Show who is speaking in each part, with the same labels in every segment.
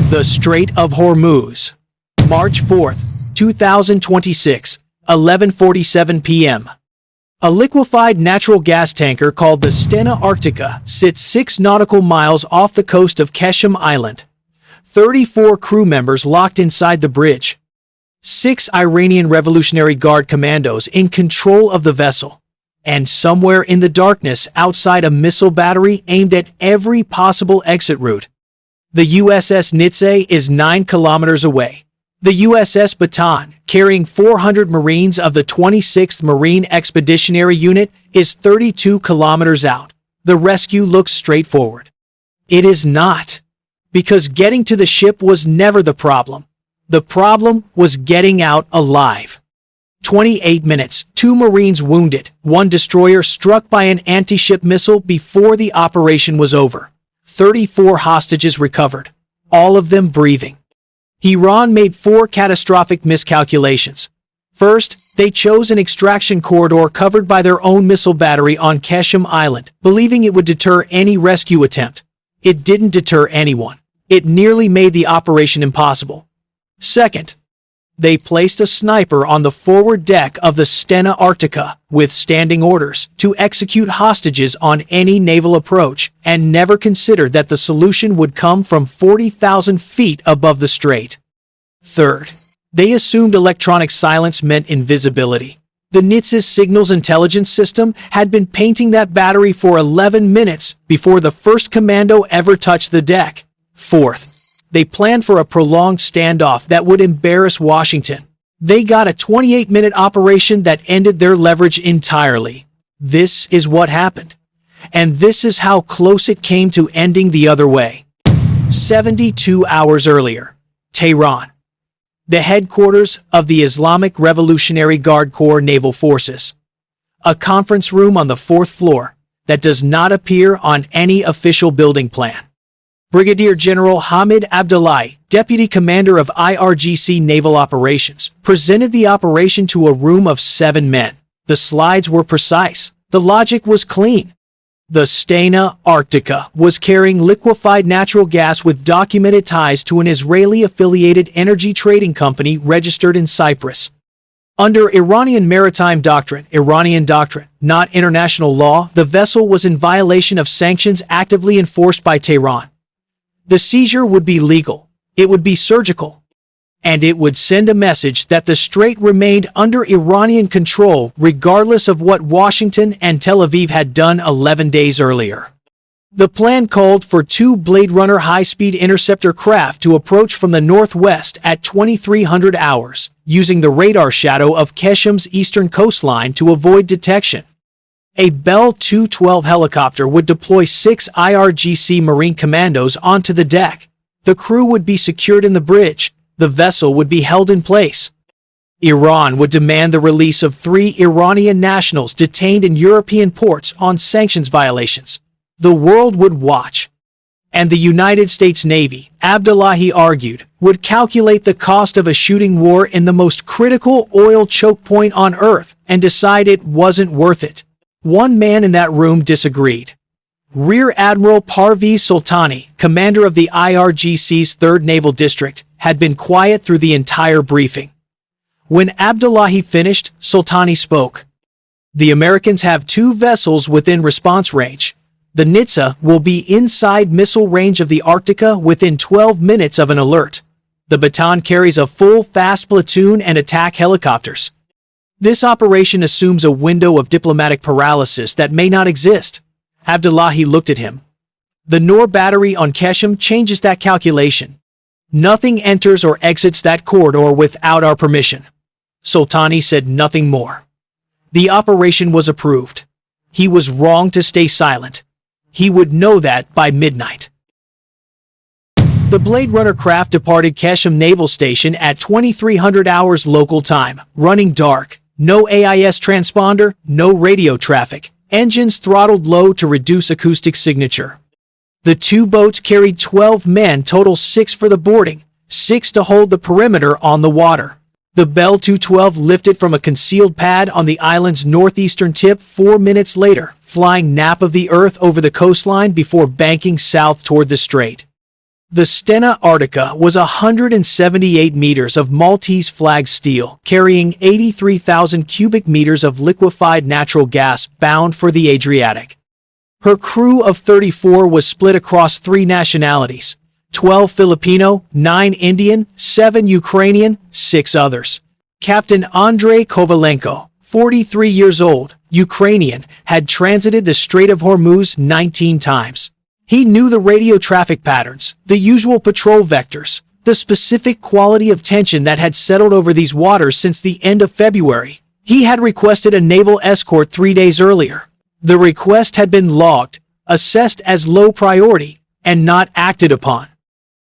Speaker 1: The Strait of Hormuz. March 4th, 2026, 11:47 p.m. A liquefied natural gas tanker called the Stena Arctica sits 6 nautical miles off the coast of Qeshm Island. 34 crew members locked inside the bridge. 6 Iranian Revolutionary Guard commandos in control of the vessel. And somewhere in the darkness outside a missile battery aimed at every possible exit route. The USS Nitze is 9 kilometers away. The USS Bataan, carrying 400 Marines of the 26th Marine Expeditionary Unit, is 32 kilometers out. The rescue looks straightforward. It is not. Because getting to the ship was never the problem. The problem was getting out alive. 28 minutes, 2 Marines wounded, 1 destroyer struck by an anti-ship missile before the operation was over. 34 hostages recovered, all of them breathing. Iran made 4 catastrophic miscalculations. First, they chose an extraction corridor covered by their own missile battery on Qeshm Island, believing it would deter any rescue attempt. It didn't deter anyone. It nearly made the operation impossible. Second, they placed a sniper on the forward deck of the Stena Arctica with standing orders to execute hostages on any naval approach and never considered that the solution would come from 40,000 feet above the strait. Third, they assumed electronic silence meant invisibility. The Nitze's signals intelligence system had been painting that battery for 11 minutes before the first commando ever touched the deck. Fourth, they planned for a prolonged standoff that would embarrass Washington. They got a 28-minute operation that ended their leverage entirely. This is what happened. And this is how close it came to ending the other way. 72 hours earlier, Tehran, the headquarters of the Islamic Revolutionary Guard Corps Naval Forces. A conference room on the 4th floor that does not appear on any official building plan. Brigadier General Hamid Abdullahi, Deputy Commander of IRGC Naval Operations, presented the operation to a room of 7 men. The slides were precise. The logic was clean. The Stena Arctica was carrying liquefied natural gas with documented ties to an Israeli-affiliated energy trading company registered in Cyprus. Under Iranian maritime doctrine, not international law, the vessel was in violation of sanctions actively enforced by Tehran. The seizure would be legal, it would be surgical, and it would send a message that the strait remained under Iranian control regardless of what Washington and Tel Aviv had done 11 days earlier. The plan called for 2 Blade Runner high-speed interceptor craft to approach from the northwest at 2300 hours, using the radar shadow of Qeshm's eastern coastline to avoid detection. A Bell 212 helicopter would deploy 6 IRGC Marine commandos onto the deck. The crew would be secured in the bridge. The vessel would be held in place. Iran would demand the release of 3 Iranian nationals detained in European ports on sanctions violations. The world would watch. And the United States Navy, Abdullahi argued, would calculate the cost of a shooting war in the most critical oil choke point on Earth and decide it wasn't worth it. One man in that room disagreed. Rear Admiral Parviz Soltani, commander of the IRGC's 3rd Naval District, had been quiet through the entire briefing. When Abdullahi finished, Soltani spoke. The Americans have 2 vessels within response range. The Nitze will be inside missile range of the Arctica within 12 minutes of an alert. The Bataan carries a full fast platoon and attack helicopters. This operation assumes a window of diplomatic paralysis that may not exist. Abdullahi looked at him. The Noor battery on Qeshm changes that calculation. Nothing enters or exits that corridor without our permission. Soltani said nothing more. The operation was approved. He was wrong to stay silent. He would know that by midnight. The Blade Runner craft departed Qeshm Naval Station at 2300 hours local time, running dark. No AIS transponder, no radio traffic. Engines throttled low to reduce acoustic signature. The 2 boats carried 12 men, total 6 for the boarding, 6 to hold the perimeter on the water. The Bell 212 lifted from a concealed pad on the island's northeastern tip 4 minutes later, flying nap of the Earth over the coastline before banking south toward the strait. The Stena Arctica was 178 meters of Maltese-flagged steel, carrying 83,000 cubic meters of liquefied natural gas bound for the Adriatic. Her crew of 34 was split across 3 nationalities: 12 Filipino, 9 Indian, 7 Ukrainian, 6 others. Captain Andrei Kovalenko, 43 years old, Ukrainian, had transited the Strait of Hormuz 19 times. He knew the radio traffic patterns, the usual patrol vectors, the specific quality of tension that had settled over these waters since the end of February. He had requested a naval escort 3 days earlier. The request had been logged, assessed as low priority, and not acted upon.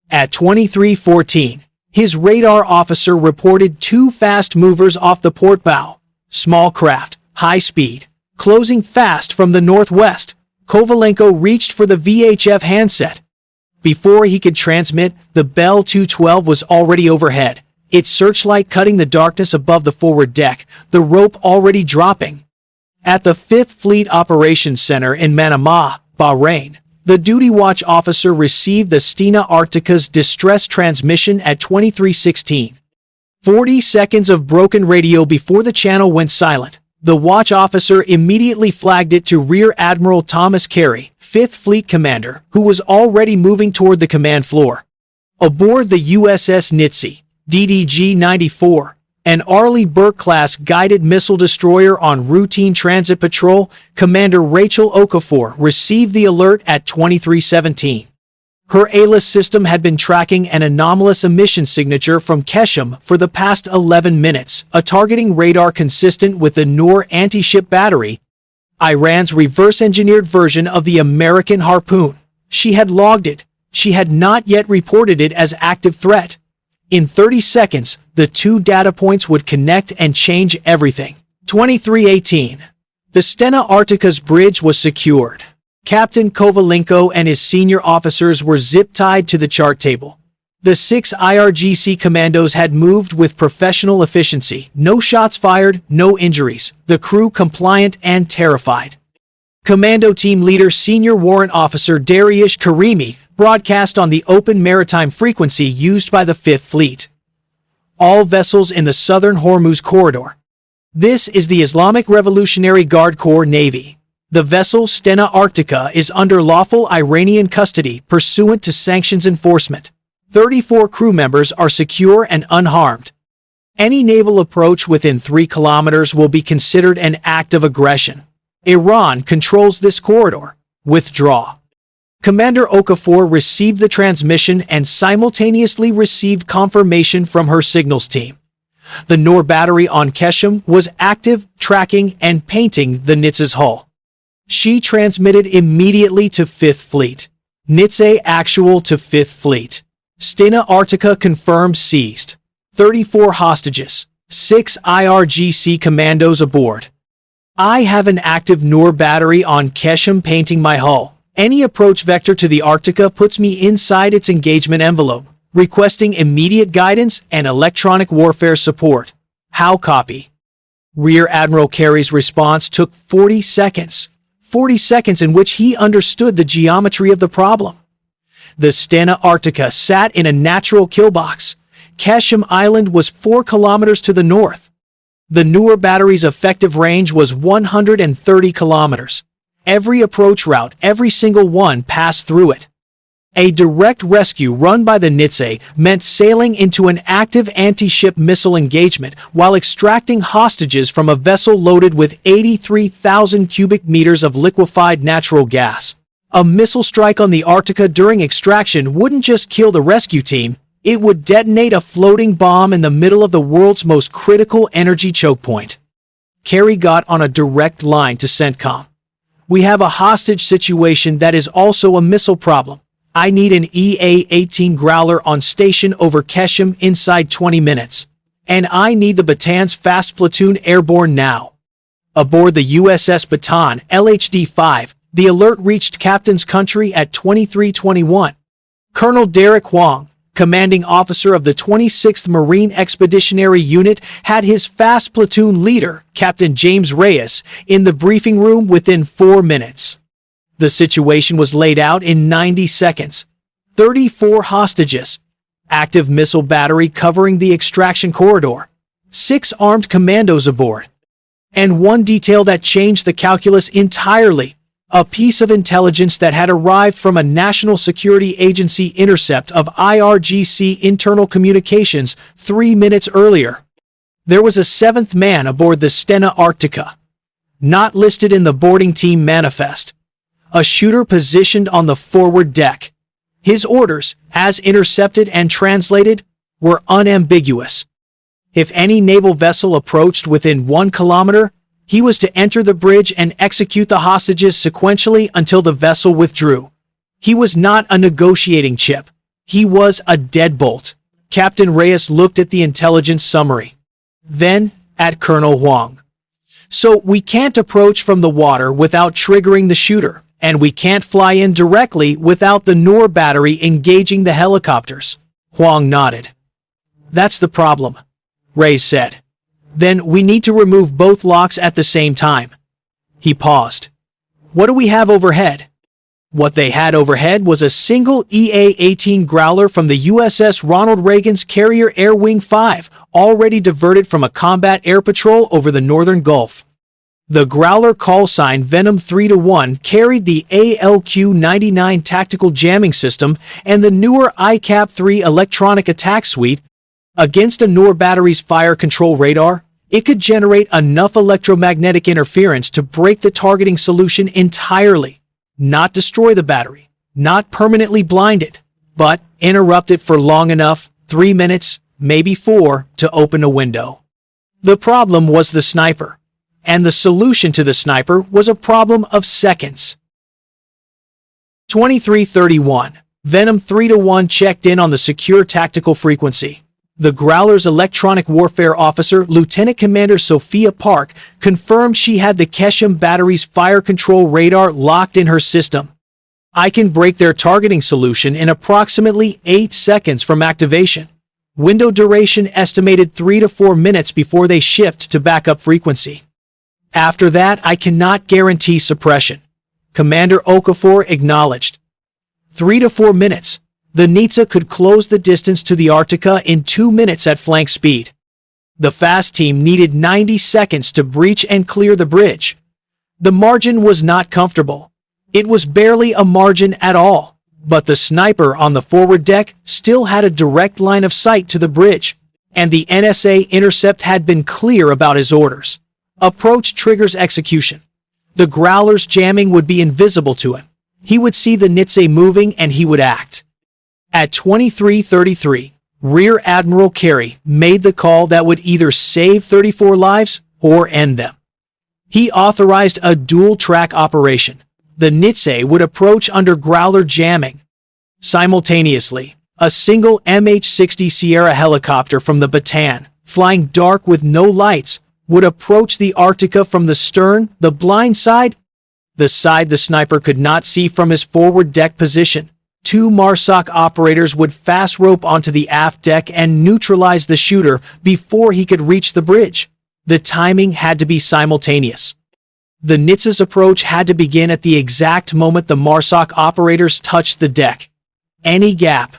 Speaker 1: At 23:14, his radar officer reported 2 fast movers off the port bow. Small craft, high speed, closing fast from the northwest. Kovalenko reached for the VHF handset. Before he could transmit, the Bell 212 was already overhead, its searchlight cutting the darkness above the forward deck, the rope already dropping. At the 5th Fleet Operations Center in Manama, Bahrain, the duty watch officer received the Stena Arctica's distress transmission at 23:16. 40 seconds of broken radio before the channel went silent. The watch officer immediately flagged it to Rear Admiral Carey, 5th Fleet Commander, who was already moving toward the command floor. Aboard the USS Nitze, DDG-94, an Arleigh Burke-class guided missile destroyer on routine transit patrol, Commander Rachel Okafor received the alert at 23:17. Her ALIS system had been tracking an anomalous emission signature from Qeshm for the past 11 minutes, a targeting radar consistent with the Noor anti-ship battery, Iran's reverse-engineered version of the American Harpoon. She had logged it. She had not yet reported it as active threat. In 30 seconds, the 2 data points would connect and change everything. 23:18. The Stena Arctica's bridge was secured. Captain Kovalenko and his senior officers were zip-tied to the chart table. The 6 IRGC commandos had moved with professional efficiency. No shots fired, no injuries. The crew compliant and terrified. Commando Team Leader Senior Warrant Officer Dariush Karimi broadcast on the open maritime frequency used by the 5th Fleet. All vessels in the southern Hormuz corridor. This is the Islamic Revolutionary Guard Corps Navy. The vessel Stena Arctica is under lawful Iranian custody pursuant to sanctions enforcement. 34 crew members are secure and unharmed. Any naval approach within 3 kilometers will be considered an act of aggression. Iran controls this corridor. Withdraw. Commander Okafor received the transmission and simultaneously received confirmation from her signals team. The Noor battery on Qeshm was active, tracking, and painting the Nitze's hull. She transmitted immediately to 5th Fleet. Nitze actual to 5th Fleet. Stena Arctica confirmed seized. 34 hostages. 6 IRGC commandos aboard. I have an active Noor battery on Qeshm painting my hull. Any approach vector to the Arctica puts me inside its engagement envelope, requesting immediate guidance and electronic warfare support. How copy? Rear Admiral Carey's response took 40 seconds. 40 seconds in which he understood the geometry of the problem. The Stena Arctica sat in a natural kill box. Qeshm Island was 4 kilometers to the north. The Noor battery's effective range was 130 kilometers. Every approach route, every single one passed through it. A direct rescue run by the Nitze meant sailing into an active anti-ship missile engagement while extracting hostages from a vessel loaded with 83,000 cubic meters of liquefied natural gas. A missile strike on the Arctica during extraction wouldn't just kill the rescue team, it would detonate a floating bomb in the middle of the world's most critical energy choke point. Carey got on a direct line to CENTCOM. We have a hostage situation that is also a missile problem. I need an EA-18 Growler on station over Qeshm inside 20 minutes. And I need the Batan's fast platoon airborne now. Aboard the USS Bataan, LHD-5, the alert reached Captain's Country at 23:21. Colonel Derek Huang, commanding officer of the 26th Marine Expeditionary Unit, had his fast platoon leader, Captain James Reyes, in the briefing room within 4 minutes. The situation was laid out in 90 seconds. 34 hostages, active missile battery covering the extraction corridor, 6 armed commandos aboard, and one detail that changed the calculus entirely, a piece of intelligence that had arrived from a National Security Agency intercept of IRGC internal communications 3 minutes earlier. There was a 7th man aboard the Stena Arctica, not listed in the boarding team manifest, a shooter positioned on the forward deck. His orders, as intercepted and translated, were unambiguous. If any naval vessel approached within 1 kilometer, he was to enter the bridge and execute the hostages sequentially until the vessel withdrew. He was not a negotiating chip. He was a deadbolt. Captain Reyes looked at the intelligence summary, then at Colonel Huang. So we can't approach from the water without triggering the shooter, and we can't fly in directly without the Noor battery engaging the helicopters. Huang nodded. That's the problem, Reyes said. Then we need to remove both locks at the same time. He paused. What do we have overhead? What they had overhead was a single EA-18 Growler from the USS Ronald Reagan's carrier Air Wing 5, already diverted from a combat air patrol over the northern Gulf. The Growler callsign Venom 3-1 carried the ALQ-99 tactical jamming system and the Noor ICAP-3 electronic attack suite. Against a Noor battery's fire control radar, it could generate enough electromagnetic interference to break the targeting solution entirely. Not destroy the battery, not permanently blind it, but interrupt it for long enough, 3 minutes, maybe 4, to open a window. The problem was the sniper, and the solution to the sniper was a problem of seconds. 2331. Venom 3-1 checked in on the secure tactical frequency. The Growler's electronic warfare officer, Lieutenant Commander Sophia Park, confirmed she had the Qeshm battery's fire control radar locked in her system. I can break their targeting solution in approximately 8 seconds from activation. Window duration estimated 3 to 4 minutes before they shift to backup frequency. After that, I cannot guarantee suppression, Commander Okafor acknowledged. 3 to 4 minutes. The Nitze could close the distance to the Arctica in 2 minutes at flank speed. The fast team needed 90 seconds to breach and clear the bridge. The margin was not comfortable. It was barely a margin at all, but the sniper on the forward deck still had a direct line of sight to the bridge, and the NSA intercept had been clear about his orders. Approach triggers execution. The Growler's jamming would be invisible to him. He would see the Nitze moving and he would act. At 23:33, Rear Admiral Carey made the call that would either save 34 lives or end them. He authorized a dual-track operation. The Nitze would approach under Growler jamming. Simultaneously, a single MH-60 Sierra helicopter from the Bataan, flying dark with no lights, would approach the Arctica from the stern, the blind side, the side the sniper could not see from his forward deck position. 2 MARSOC operators would fast rope onto the aft deck and neutralize the shooter before he could reach the bridge. The timing had to be simultaneous. The Nitze's approach had to begin at the exact moment the MARSOC operators touched the deck. Any gap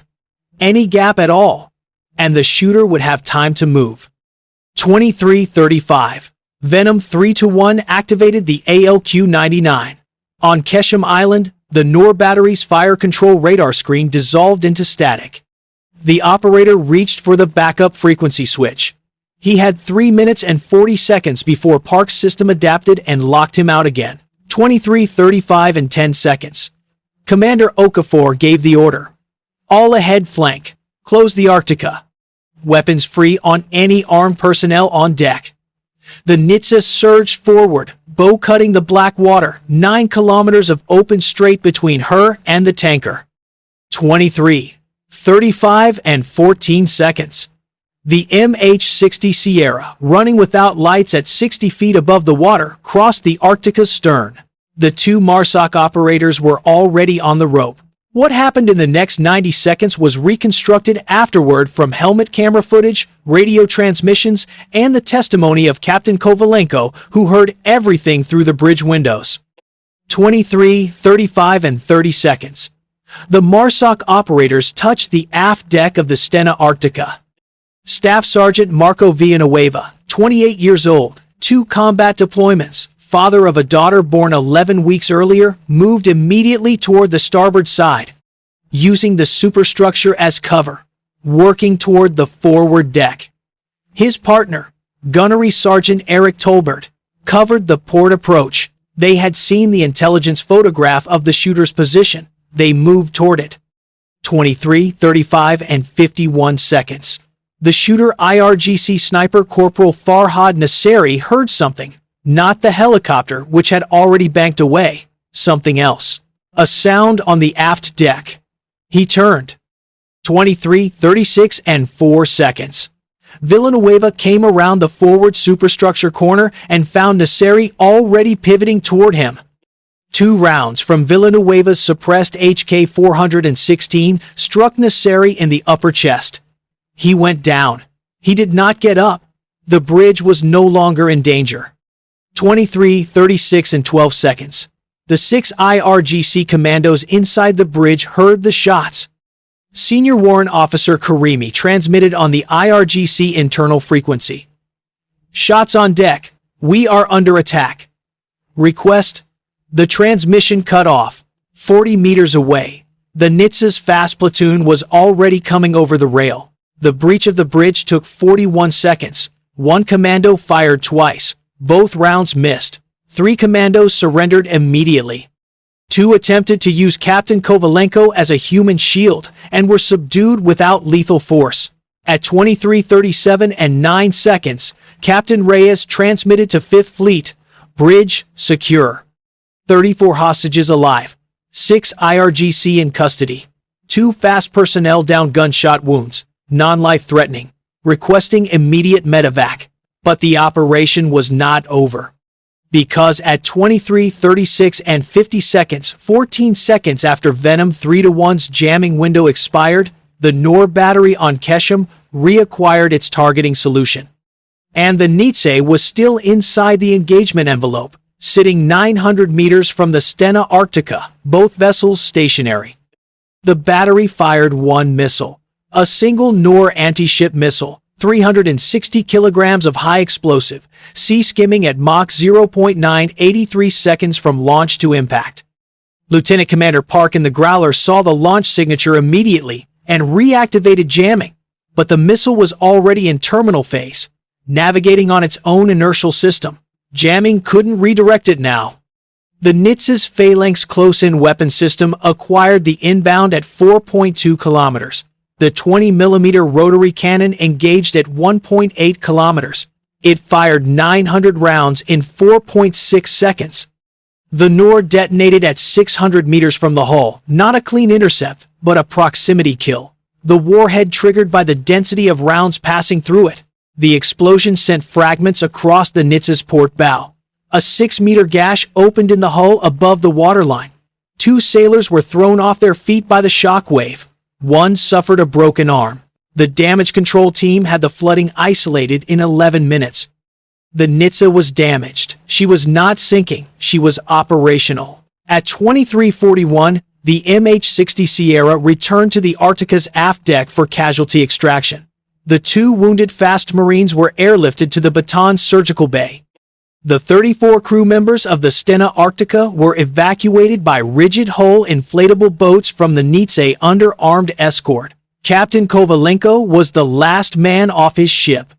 Speaker 1: at all, and the shooter would have time to move. 23:35. Venom 3-1 activated the ALQ-99. On Qeshm Island, the Noor battery's fire control radar screen dissolved into static. The operator reached for the backup frequency switch. He had 3 minutes and 40 seconds before Park's system adapted and locked him out again. 23:35 and 10 seconds. Commander Okafor gave the order. All ahead flank. Close the Arctica. Weapons free on any armed personnel on deck. The Nitze surged forward, bow cutting the black water, 9 kilometers of open strait between her and the tanker. 23:35 and 14 seconds. The MH-60 Sierra, running without lights at 60 feet above the water, crossed the Arctica's stern. The 2 MARSOC operators were already on the rope. What happened in the next 90 seconds was reconstructed afterward from helmet camera footage, radio transmissions, and the testimony of Captain Kovalenko, who heard everything through the bridge windows. 23:35 and 30 seconds. The MARSOC operators touched the aft deck of the Stena Arctica. Staff Sergeant Marco Villanueva, 28 years old, 2 combat deployments, father of a daughter born 11 weeks earlier, moved immediately toward the starboard side, using the superstructure as cover, working toward the forward deck. His partner, Gunnery Sergeant Eric Tolbert, covered the port approach. They had seen the intelligence photograph of the shooter's position. They moved toward it. 23, 35, and 51 seconds. The shooter IRGC sniper Corporal Farhad Nasseri heard something. Not the helicopter, which had already banked away. Something else. A sound on the aft deck. He turned. 23, 36, and 4 seconds. Villanueva came around the forward superstructure corner and found Nasseri already pivoting toward him. 2 rounds from Villanueva's suppressed HK-416 struck Nasseri in the upper chest. He went down. He did not get up. The bridge was no longer in danger. 23, 36, and 12 seconds. The 6 IRGC commandos inside the bridge heard the shots. Senior Warrant Officer Karimi transmitted on the IRGC internal frequency. Shots on deck. We are under attack. Request. The transmission cut off. 40 meters away. The Nitze's fast platoon was already coming over the rail. The breach of the bridge took 41 seconds. 1 commando fired twice. Both rounds missed. 3 commandos surrendered immediately. 2 attempted to use Captain Kovalenko as a human shield and were subdued without lethal force. At 23:37 and 9 seconds, Captain Reyes transmitted to 5th Fleet, "Bridge secure. 34 hostages alive. 6 IRGC in custody. 2 fast personnel down gunshot wounds. Non-life-threatening. Requesting immediate medevac." But the operation was not over. Because at 23, 36, and 50 seconds, 14 seconds after Venom 3-1's jamming window expired, the Noor battery on Qeshm reacquired its targeting solution. And the Nitze was still inside the engagement envelope, sitting 900 meters from the Stena Arctica, both vessels stationary. The battery fired 1 missile, a single Noor anti-ship missile, 360 kilograms of high explosive, sea skimming at Mach 0.983 seconds from launch to impact. Lieutenant Commander Park in the Growler saw the launch signature immediately and reactivated jamming, but the missile was already in terminal phase, navigating on its own inertial system. Jamming couldn't redirect it now. The Nitze's Phalanx close-in weapon system acquired the inbound at 4.2 kilometers. The 20mm rotary cannon engaged at 1.8 kilometers. It fired 900 rounds in 4.6 seconds. The Noor detonated at 600 meters from the hull, not a clean intercept, but a proximity kill. The warhead triggered by the density of rounds passing through it. The explosion sent fragments across the Nitze's port bow. A 6-meter gash opened in the hull above the waterline. 2 sailors were thrown off their feet by the shock wave. 1 suffered a broken arm. The damage control team had the flooding isolated in 11 minutes. The Nitze was damaged. She was not sinking. She was operational. At 23:41, the MH-60 Sierra returned to the Arctica's aft deck for casualty extraction. The 2 wounded fast Marines were airlifted to the Baton Surgical Bay. The 34 crew members of the Stena Arctica were evacuated by rigid-hull inflatable boats from the Nitze under armed escort. Captain Kovalenko was the last man off his ship.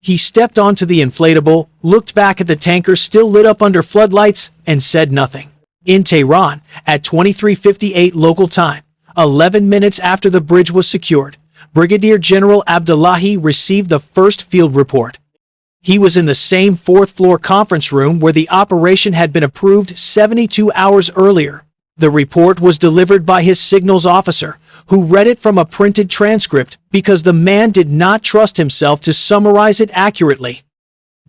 Speaker 1: He stepped onto the inflatable, looked back at the tanker still lit up under floodlights, and said nothing. In Tehran, at 23:58 local time, 11 minutes after the bridge was secured, Brigadier General Abdullahi received the first field report. He was in the same 4th-floor conference room where the operation had been approved 72 hours earlier. The report was delivered by his signals officer, who read it from a printed transcript because the man did not trust himself to summarize it accurately.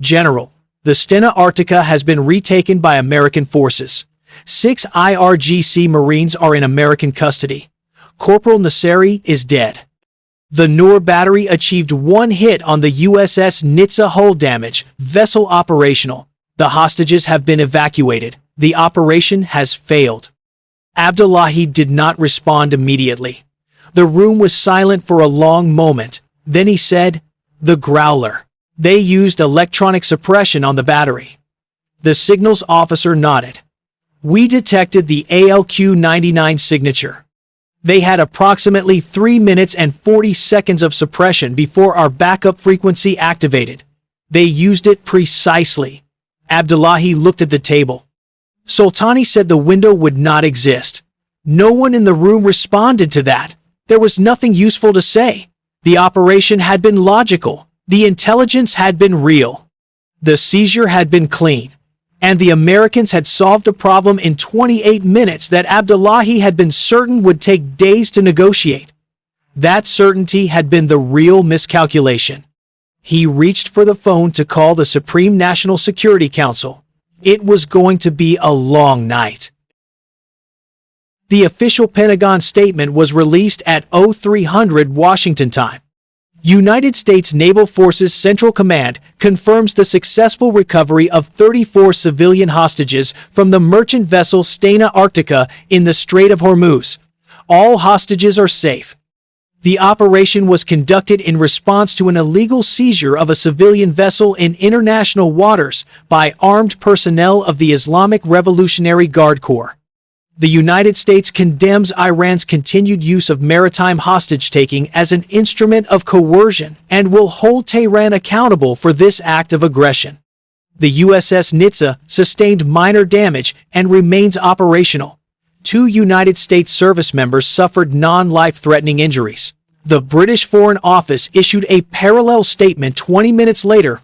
Speaker 1: General, the Stena Arctica has been retaken by American forces. 6 IRGC Marines are in American custody. Corporal Nasseri is dead. The Noor battery achieved 1 hit on the USS Nitze hull damage, vessel operational. The hostages have been evacuated. The operation has failed. Abdullahi did not respond immediately. The room was silent for a long moment. Then he said, "The Growler. They used electronic suppression on the battery." The signals officer nodded. "We detected the ALQ-99 signature. They had approximately 3 minutes and 40 seconds of suppression before our backup frequency activated. They used it precisely." Abdullahi looked at the table. Soltani said the window would not exist. No one in the room responded to that. There was nothing useful to say. The operation had been logical. The intelligence had been real. The seizure had been clean. And the Americans had solved a problem in 28 minutes that Abdullahi had been certain would take days to negotiate. That certainty had been the real miscalculation. He reached for the phone to call the Supreme National Security Council. It was going to be a long night. The official Pentagon statement was released at 0300 Washington time. United States Naval Forces Central Command confirms the successful recovery of 34 civilian hostages from the merchant vessel Stena Arctica in the Strait of Hormuz. All hostages are safe. The operation was conducted in response to an illegal seizure of a civilian vessel in international waters by armed personnel of the Islamic Revolutionary Guard Corps. The United States condemns Iran's continued use of maritime hostage-taking as an instrument of coercion and will hold Tehran accountable for this act of aggression. The USS Nitze sustained minor damage and remains operational. 2 United States service members suffered non-life-threatening injuries. The British Foreign Office issued a parallel statement 20 minutes later,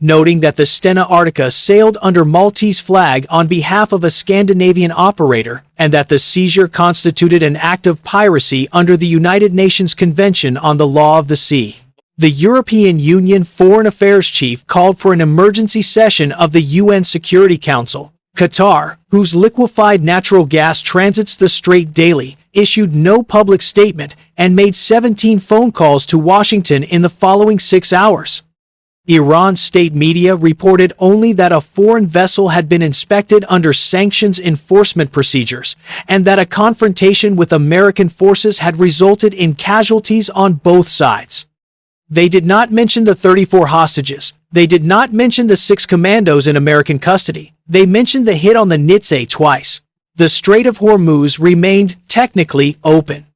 Speaker 1: noting that the Stena Arctica sailed under Maltese flag on behalf of a Scandinavian operator and that the seizure constituted an act of piracy under the United Nations Convention on the Law of the Sea. The European Union Foreign Affairs Chief called for an emergency session of the UN Security Council. Qatar, whose liquefied natural gas transits the strait daily, issued no public statement and made 17 phone calls to Washington in the following 6 hours. Iran's state media reported only that a foreign vessel had been inspected under sanctions enforcement procedures and that a confrontation with American forces had resulted in casualties on both sides. They did not mention the 34 hostages. They did not mention the 6 commandos in American custody. They mentioned the hit on the Nitze twice. The Strait of Hormuz remained technically open.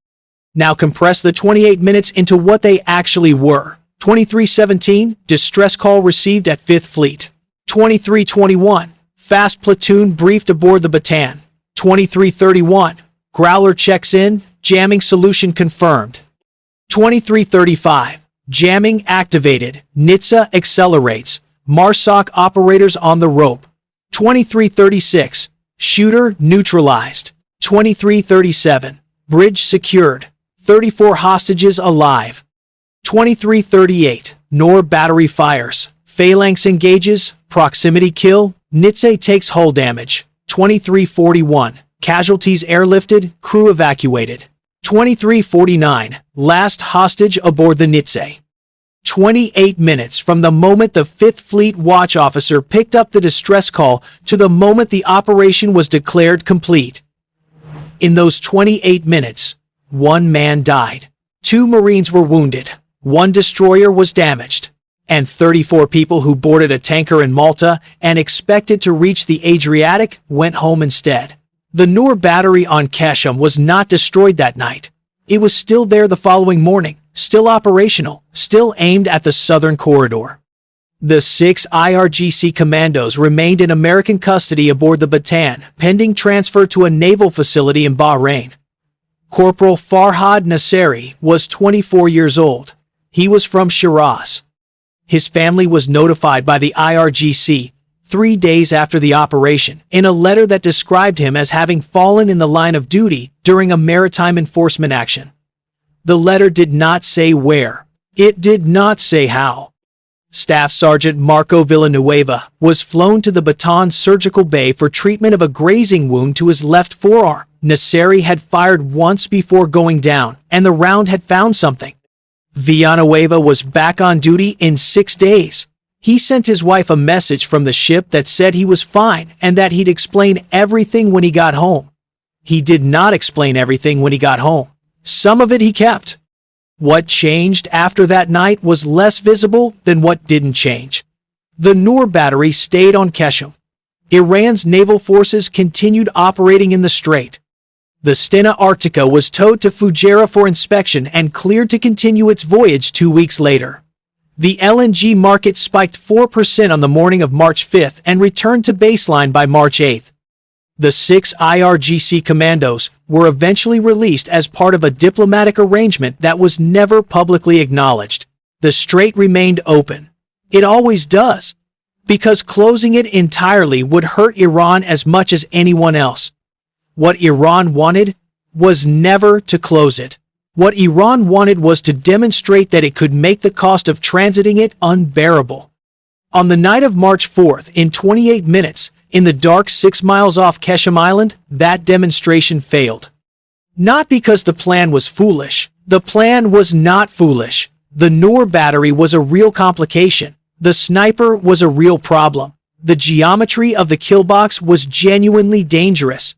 Speaker 1: Now compress the 28 minutes into what they actually were. 23:17, distress call received at 5th Fleet. 23:21, fast platoon briefed aboard the Bataan. 23:31, Growler checks in, jamming solution confirmed. 23:35, jamming activated, Nitze accelerates, MARSOC operators on the rope. 23:36, shooter neutralized. 23:37, bridge secured, 34 hostages alive. 23:38, Noor battery fires, phalanx engages, proximity kill, Nitze takes hull damage. 23:41, casualties airlifted, crew evacuated. 23:49, last hostage aboard the Nitze. 28 minutes from the moment the 5th Fleet watch officer picked up the distress call to the moment the operation was declared complete. In those 28 minutes, 1 man died, 2 Marines were wounded, 1 destroyer was damaged, and 34 people who boarded a tanker in Malta and expected to reach the Adriatic went home instead. The Noor battery on Qeshm was not destroyed that night. It was still there the following morning, still operational, still aimed at the southern corridor. The 6 IRGC commandos remained in American custody aboard the Bataan, pending transfer to a naval facility in Bahrain. Corporal Farhad Nasseri was 24 years old. He was from Shiraz. His family was notified by the IRGC 3 days after the operation in a letter that described him as having fallen in the line of duty during a maritime enforcement action. The letter did not say where. It did not say how. Staff Sergeant Marco Villanueva was flown to the Bataan Surgical Bay for treatment of a grazing wound to his left forearm. Nasseri had fired once before going down, and the round had found something. Villanueva was back on duty in 6 days. He sent his wife a message from the ship that said he was fine and that he'd explain everything when he got home. He did not explain everything when he got home. Some of it he kept. What changed after that night was less visible than what didn't change. The Noor battery stayed on Qeshm. Iran's naval forces continued operating in the strait. The Stena Arctica was towed to Fujairah for inspection and cleared to continue its voyage 2 weeks later. The LNG market spiked 4% on the morning of March 5th and returned to baseline by March 8th. The 6 IRGC commandos were eventually released as part of a diplomatic arrangement that was never publicly acknowledged. The strait remained open. It always does, because closing it entirely would hurt Iran as much as anyone else. What Iran wanted was never to close it. What Iran wanted was to demonstrate that it could make the cost of transiting it unbearable. On the night of March 4th, in 28 minutes, in the dark 6 miles off Qeshm Island, that demonstration failed. Not because the plan was foolish. The plan was not foolish. The Noor battery was a real complication. The sniper was a real problem. The geometry of the killbox was genuinely dangerous.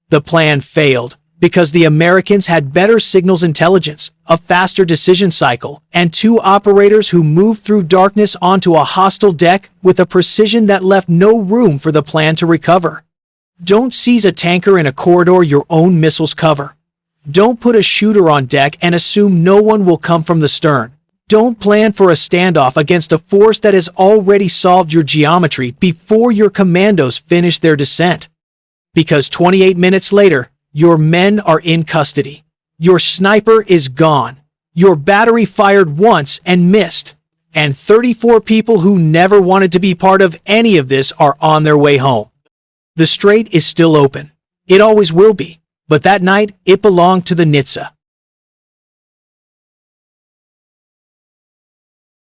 Speaker 1: The plan failed because the Americans had better signals intelligence, a faster decision cycle, and 2 operators who moved through darkness onto a hostile deck with a precision that left no room for the plan to recover. Don't seize a tanker in a corridor your own missiles cover. Don't put a shooter on deck and assume no one will come from the stern. Don't plan for a standoff against a force that has already solved your geometry before your commandos finish their descent. Because 28 minutes later, your men are in custody. Your sniper is gone. Your battery fired once and missed. And 34 people who never wanted to be part of any of this are on their way home. The strait is still open. It always will be. But that night, it belonged to the Nitze.